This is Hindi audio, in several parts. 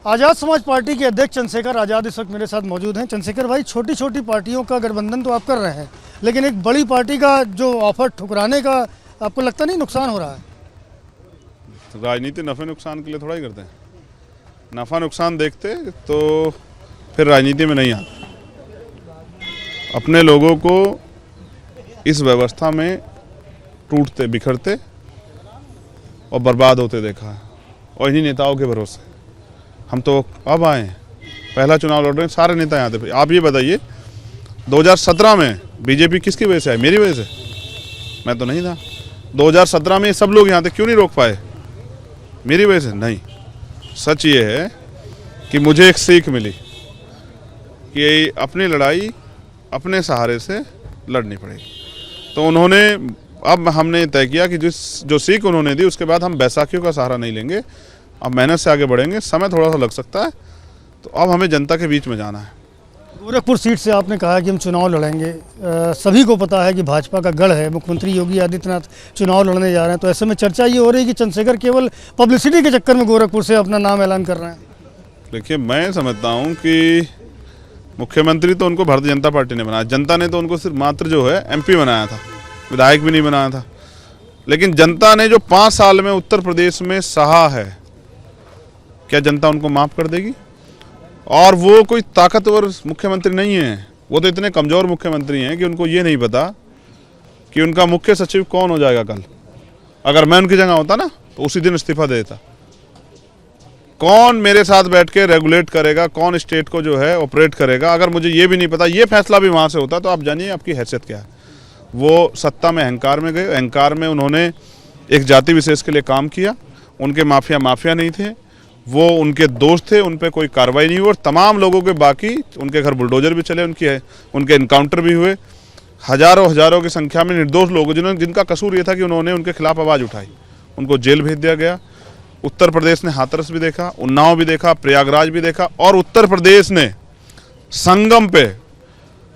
आज़ाद समाज पार्टी के अध्यक्ष चंद्रशेखर आज़ाद इस वक्त मेरे साथ मौजूद हैं। चंद्रशेखर भाई, छोटी छोटी पार्टियों का गठबंधन तो आप कर रहे हैं, लेकिन एक बड़ी पार्टी का जो ऑफर ठुकराने का आपको लगता नहीं नुकसान हो रहा है? राजनीति नफ़े नुकसान के लिए थोड़ा ही करते हैं। नफ़ा नुकसान देखते तो फिर राजनीति में नहीं आते। अपने लोगों को इस व्यवस्था में टूटते बिखरते और बर्बाद होते देखा है, और इन्हीं नेताओं के भरोसे हम तो अब आए हैं। पहला चुनाव लड़ रहे हैं, सारे नेता यहाँ थे। आप ये बताइए 2017 में बीजेपी किसकी वजह से आई? मेरी वजह से? मैं तो नहीं था। 2017 में सब लोग यहाँ थे, क्यों नहीं रोक पाए? मेरी वजह से नहीं। सच ये है कि मुझे एक सीख मिली कि अपनी लड़ाई अपने सहारे से लड़नी पड़ेगी। तो उन्होंने, अब हमने तय किया कि जो सीख उन्होंने दी उसके बाद हम बैसाखियों का सहारा नहीं लेंगे, अब मेहनत से आगे बढ़ेंगे। समय थोड़ा सा लग सकता है, तो अब हमें जनता के बीच में जाना है। गोरखपुर सीट से आपने कहा कि हम चुनाव लड़ेंगे। सभी को पता है कि भाजपा का गढ़ है, मुख्यमंत्री योगी आदित्यनाथ चुनाव लड़ने जा रहे हैं, तो ऐसे में चर्चा ये हो रही है कि चंद्रशेखर केवल पब्लिसिटी के चक्कर में गोरखपुर से अपना नाम ऐलान कर रहे हैं। देखिए, मैं समझता हूँ कि मुख्यमंत्री तो उनको भारतीय जनता पार्टी ने बनाया, जनता ने तो उनको सिर्फ मात्र जो है MP बनाया था, विधायक भी नहीं बनाया था। लेकिन जनता ने जो 5 साल में उत्तर प्रदेश में सहा है, क्या जनता उनको माफ़ कर देगी? और वो कोई ताकतवर मुख्यमंत्री नहीं है, वो तो इतने कमज़ोर मुख्यमंत्री हैं कि उनको ये नहीं पता कि उनका मुख्य सचिव कौन हो जाएगा कल। अगर मैं उनकी जगह होता ना तो उसी दिन इस्तीफा दे देता। कौन मेरे साथ बैठ के रेगुलेट करेगा, कौन स्टेट को जो है ऑपरेट करेगा, अगर मुझे ये भी नहीं पता, ये फैसला भी वहाँ से होता, तो आप जानिए आपकी हैसियत क्या है। वो सत्ता में अहंकार में गए, अहंकार में उन्होंने एक जाति विशेष के लिए काम किया। उनके माफिया नहीं थे, वो उनके दोस्त थे, उन पर कोई कार्रवाई नहीं हुई, और तमाम लोगों के बाकी उनके घर बुलडोजर भी चले, उनके इनकाउंटर भी हुए। हजारों की संख्या में निर्दोष लोग जिनका कसूर ये था कि उन्होंने उनके खिलाफ आवाज़ उठाई, उनको जेल भेज दिया गया। उत्तर प्रदेश ने हाथरस भी देखा, उन्नाव भी देखा, प्रयागराज भी देखा, और उत्तर प्रदेश ने संगम पे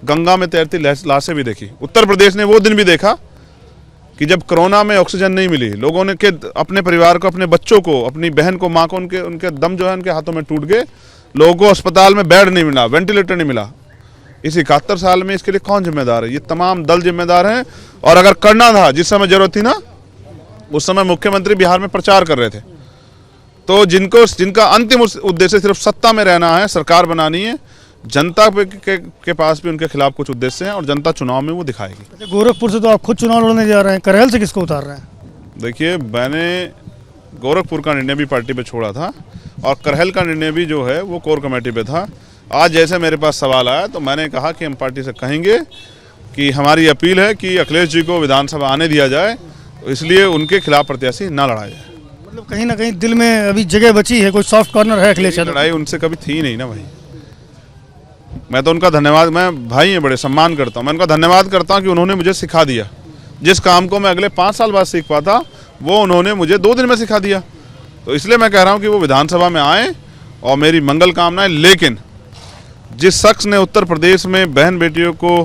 गंगा में तैरती लाशें भी देखी। उत्तर प्रदेश ने वो दिन भी देखा कि जब कोरोना में ऑक्सीजन नहीं मिली, लोगों ने के अपने परिवार को, अपने बच्चों को, अपनी बहन को, माँ को, उनके दम जो है उनके हाथों में टूट गए। लोगों को अस्पताल में बेड नहीं मिला, वेंटिलेटर नहीं मिला। इस 71 साल में इसके लिए कौन जिम्मेदार है? ये तमाम दल जिम्मेदार हैं। और अगर करना था, जिस समय जरूरत थी ना, उस समय मुख्यमंत्री बिहार में प्रचार कर रहे थे। तो जिनका अंतिम उद्देश्य सिर्फ सत्ता में रहना है, सरकार बनानी है, जनता के पास भी उनके खिलाफ कुछ उद्देश्य हैं, और जनता चुनाव में वो दिखाएगी। गोरखपुर से तो आप खुद चुनाव लड़ने जा रहे हैं, करेल से किसको उतार रहे हैं? देखिए, मैंने गोरखपुर का निर्णय भी पार्टी पे छोड़ा था, और करहल का निर्णय भी जो है वो कोर कमेटी पे था। आज जैसे मेरे पास सवाल आया तो मैंने कहा कि हम पार्टी से कहेंगे कि हमारी अपील है कि अखिलेश जी को विधानसभा आने दिया जाए, इसलिए उनके खिलाफ प्रत्याशी ना लड़ाया जाए। मतलब कहीं ना कहीं दिल में अभी जगह बची है, कोई सॉफ्ट कॉर्नर है अखिलेश यादव? लड़ाई उनसे कभी थी नहीं ना भाई। मैं तो उनका धन्यवाद, मैं भाई हैं, बड़े सम्मान करता हूँ, मैं उनका धन्यवाद करता हूँ कि उन्होंने मुझे सिखा दिया। जिस काम को मैं अगले 5 साल बाद सीख पाता, वो उन्होंने मुझे 2 दिन में सिखा दिया। तो इसलिए मैं कह रहा हूँ कि वो विधानसभा में आए, और मेरी मंगल कामनाएं। लेकिन जिस शख्स ने उत्तर प्रदेश में बहन बेटियों को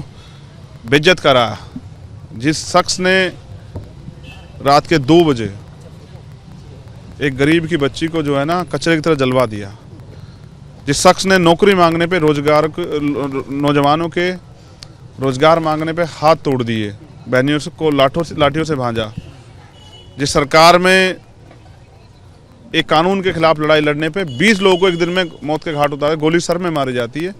बेइज्जत कराया, जिस शख्स ने रात के 2 बजे एक गरीब की बच्ची को जो है ना कचरे की तरह जलवा दिया, जिस शख्स ने नौकरी मांगने पे नौजवानों के रोजगार मांगने पे हाथ तोड़ दिए, बहनियों को लाठियों से भांजा, जिस सरकार में एक कानून के खिलाफ लड़ाई लड़ने पे 20 लोगों को एक दिन में मौत के घाट उतारे, गोली सर में मारी जाती है,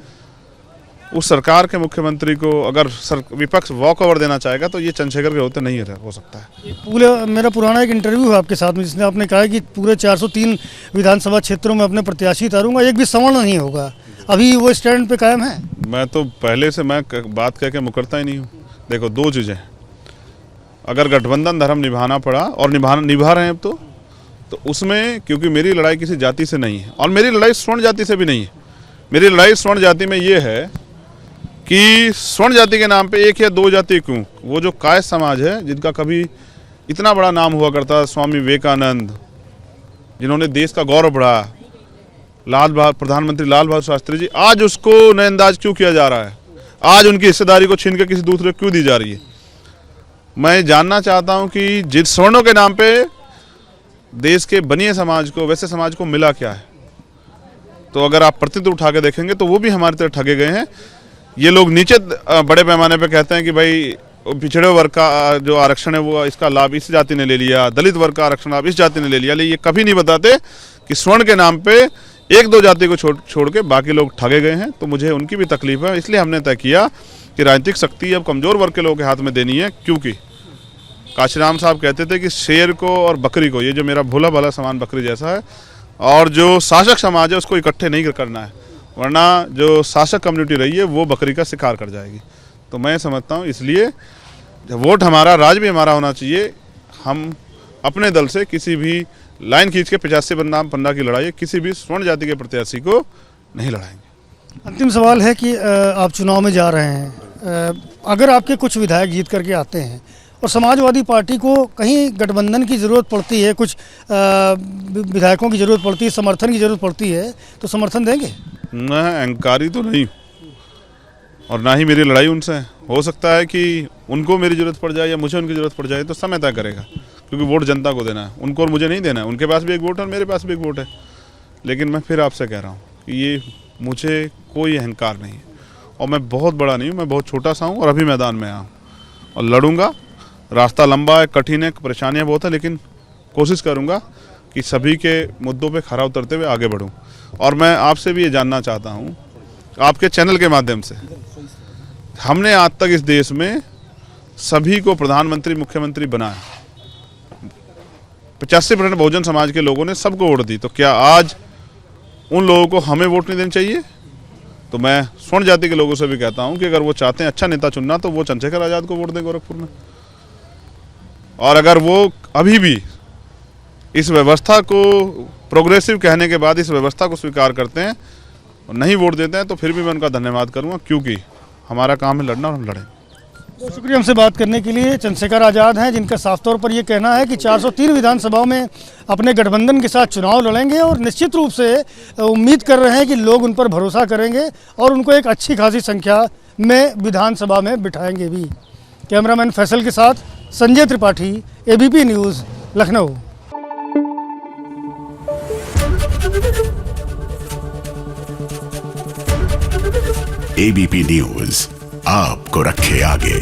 उस सरकार के मुख्यमंत्री को अगर विपक्ष वॉक ओवर देना चाहेगा तो ये चंद्रशेखर के होते नहीं हो सकता है। पूरा मेरा पुराना एक इंटरव्यू हुआ आपके साथ में, जिसमें आपने कहा कि पूरे 403 विधानसभा क्षेत्रों में अपने प्रत्याशी उतारूंगा, एक भी सवर्ण नहीं होगा। अभी वो स्टैंड पे कायम है? मैं तो पहले से मैं बात कह के मुकरता ही नहीं हूँ। देखो, 2 चीज़ें, अगर गठबंधन धर्म निभाना पड़ा, और निभा रहे हैं अब तो उसमें, क्योंकि मेरी लड़ाई किसी जाति से नहीं है, और मेरी लड़ाई स्वर्ण जाति से भी नहीं है। मेरी लड़ाई स्वर्ण जाति में ये है कि स्वर्ण जाति के नाम पे 1 या 2 जाति क्यों, वो जो कायस्थ समाज है, जिनका कभी इतना बड़ा नाम हुआ करता, स्वामी विवेकानंद, जिन्होंने देश का गौरव बढ़ाया, प्रधानमंत्री लाल बहादुर शास्त्री जी, आज उसको नजरअंदाज क्यों किया जा रहा है? आज उनकी हिस्सेदारी को छीन के किसी दूसरे को क्यों दी जा रही है? मैं जानना चाहता हूं कि जिस स्वर्णों के नाम पे देश के बनिए समाज को, वैसे समाज को मिला क्या है? तो अगर आप प्रतिनिधित्व उठा के देखेंगे तो वो भी हमारी तरह ठगे गए हैं। ये लोग नीचे बड़े पैमाने पे कहते हैं कि भाई पिछड़े वर्ग का जो आरक्षण है वो इसका लाभ इस जाति ने ले लिया, दलित वर्ग का आरक्षण लाभ इस जाति ने ले लिया, लेकिन ये कभी नहीं बताते कि स्वर्ण के नाम पे एक दो जाति को छोड़ के बाकी लोग ठगे गए हैं। तो मुझे उनकी भी तकलीफ है, इसलिए हमने तय किया कि राजनीतिक शक्ति अब कमज़ोर वर्ग के लोगों के हाथ में देनी है। क्योंकि काशीराम साहब कहते थे कि शेर को और बकरी को, ये जो मेरा भोला भाला सामान बकरी जैसा है, और जो शासक समाज है उसको इकट्ठे नहीं करना है, वरना जो शासक कम्युनिटी रही है वो बकरी का शिकार कर जाएगी। तो मैं समझता हूँ इसलिए वोट हमारा, राज भी हमारा होना चाहिए। हम अपने दल से किसी भी लाइन खींच के 85 बनाम 15 की लड़ाई किसी भी स्वर्ण जाति के प्रत्याशी को नहीं लड़ाएंगे। अंतिम सवाल है कि आप चुनाव में जा रहे हैं, अगर आपके कुछ विधायक जीत करके आते हैं और समाजवादी पार्टी को कहीं गठबंधन की ज़रूरत पड़ती है, कुछ विधायकों की ज़रूरत पड़ती है, समर्थन की ज़रूरत पड़ती है, तो समर्थन देंगे? मैं अहंकारी तो नहीं और ना ही मेरी लड़ाई उनसे है। हो सकता है कि उनको मेरी ज़रूरत पड़ जाए या मुझे उनकी ज़रूरत पड़ जाए, तो समय तय करेगा, क्योंकि वोट जनता को देना है, उनको और मुझे नहीं देना है। उनके पास भी एक वोट है और मेरे पास भी एक वोट है। लेकिन मैं फिर आपसे कह रहा हूँ कि ये मुझे कोई अहंकार नहीं है और मैं बहुत बड़ा नहीं हूँ, मैं बहुत छोटा सा हूँ और अभी मैदान में आया हूँ और लड़ूंगा। रास्ता लंबा है, कठिन है, परेशानियाँ बहुत है, लेकिन कोशिश करूँगा कि सभी के मुद्दों पे खरा उतरते हुए आगे बढ़ूँ। और मैं आपसे भी ये जानना चाहता हूँ, आपके चैनल के माध्यम से, हमने आज तक इस देश में सभी को प्रधानमंत्री मुख्यमंत्री बनाया, 85% बहुजन समाज के लोगों ने सबको वोट दी, तो क्या आज उन लोगों को हमें वोट नहीं देनी चाहिए? तो मैं स्वर्ण जाति के लोगों से भी कहता हूं कि अगर वो चाहते हैं अच्छा नेता चुनना तो वो चंद्रशेखर आज़ाद को वोट दें गोरखपुर में। और अगर वो अभी भी इस व्यवस्था को प्रोग्रेसिव कहने के बाद इस व्यवस्था को स्वीकार करते हैं और नहीं वोट देते हैं, तो फिर भी मैं उनका धन्यवाद करूंगा, क्योंकि हमारा काम है लड़ना और हम लड़ें। बहुत शुक्रिया हमसे बात करने के लिए। चंद्रशेखर आज़ाद हैं, जिनका साफ तौर पर ये कहना है कि 403 विधानसभाओं में अपने गठबंधन के साथ चुनाव लड़ेंगे और निश्चित रूप से उम्मीद कर रहे हैं कि लोग उन पर भरोसा करेंगे और उनको एक अच्छी खासी संख्या में विधानसभा में बिठाएंगे भी। कैमरामैन फैसल के साथ Sanjay Tripathi, ABP news, Lucknow. ABP news आपको रखे आगे।